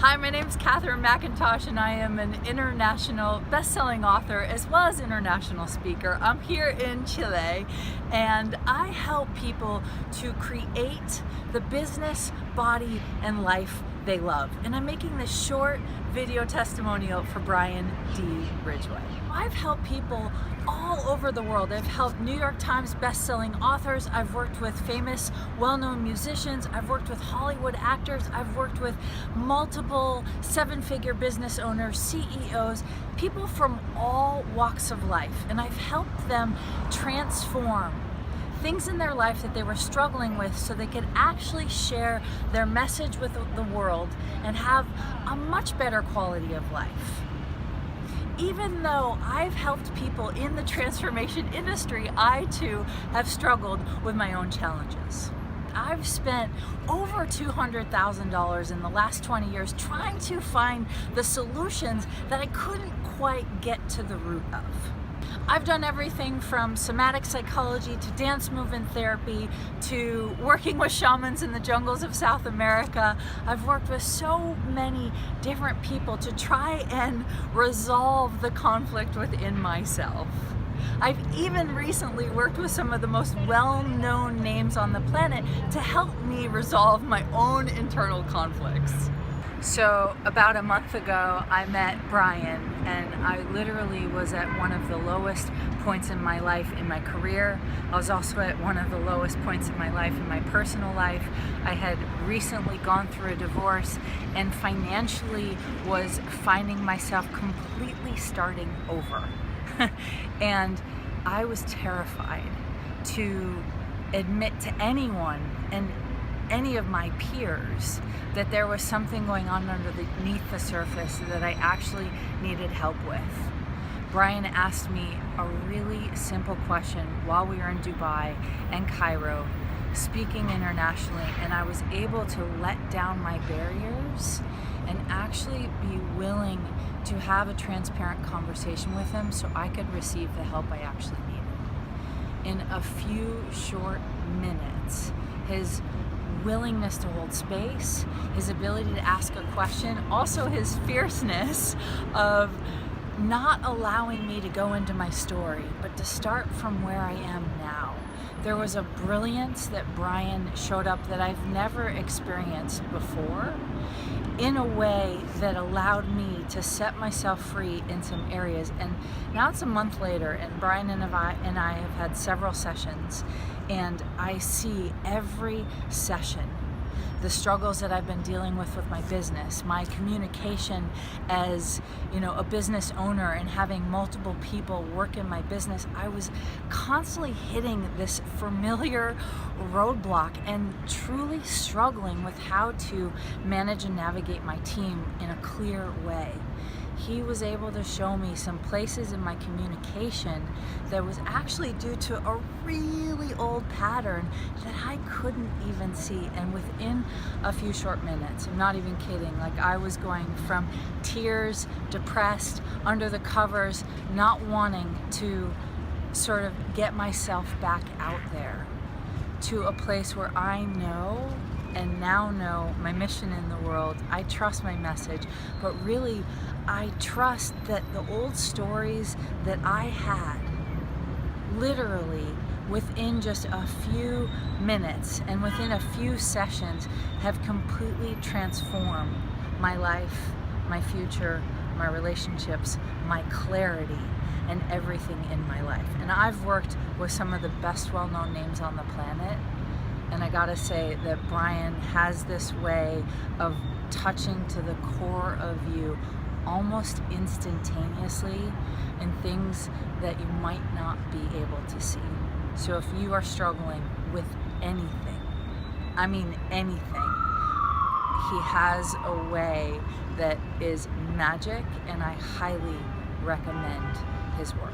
Hi, my name is Katherine McIntosh and I am an international best-selling author as well as international speaker. I'm here in Chile and I help people to create the business, body, and life they love. And I'm making this short video testimonial for Brian D. Ridgway. I've helped people all over the world. I've helped New York Times best-selling authors. I've worked with famous, well-known musicians. I've worked with Hollywood actors. I've worked with multiple seven-figure business owners, CEOs, people from all walks of life. And I've helped them transform things in their life that they were struggling with so they could actually share their message with the world and have a much better quality of life. Even though I've helped people in the transformation industry, I too have struggled with my own challenges. I've spent over $200,000 in the last 20 years trying to find the solutions that I couldn't quite get to the root of. I've done everything from somatic psychology to dance movement therapy to working with shamans in the jungles of South America. I've worked with so many different people to try and resolve the conflict within myself. I've even recently worked with some of the most well-known names on the planet to help me resolve my own internal conflicts. So about a month ago, I met Brian, and I literally was at one of the lowest points in my life in my career. I was also at one of the lowest points in my life in my personal life. I had recently gone through a divorce and financially was finding myself completely starting over. And I was terrified to admit to anyone and any of my peers that there was something going on underneath the surface that I actually needed help with. Brian asked me a really simple question while we were in Dubai and Cairo, speaking internationally, and I was able to let down my barriers and actually be willing to have a transparent conversation with him so I could receive the help I actually needed. In a few short minutes, his willingness to hold space, his ability to ask a question, also his fierceness of not allowing me to go into my story, but to start from where I am now. There was a brilliance that Brian showed up that I've never experienced before in a way that allowed me to set myself free in some areas. And now it's a month later, and Brian and I have had several sessions, and I see every session the struggles that I've been dealing with my business, my communication as, a business owner and having multiple people work in my business. I was constantly hitting this familiar roadblock and truly struggling with how to manage and navigate my team in a clear way. He was able to show me some places in my communication that was actually due to a really old pattern that I couldn't even see. And within a few short minutes, I'm not even kidding, like I was going from tears, depressed, under the covers, not wanting to sort of get myself back out there, to a place where I know and now know my mission in the world. I trust my message, but really I trust that the old stories that I had, literally within just a few minutes and within a few sessions, have completely transformed my life, my future, my relationships, my clarity, and everything in my life. And I've worked with some of the best well-known names on the planet, and I gotta say that Brian has this way of touching to the core of you almost instantaneously in things that you might not be able to see. So if you are struggling with anything, I mean anything, he has a way that is magic, and I highly recommend his work.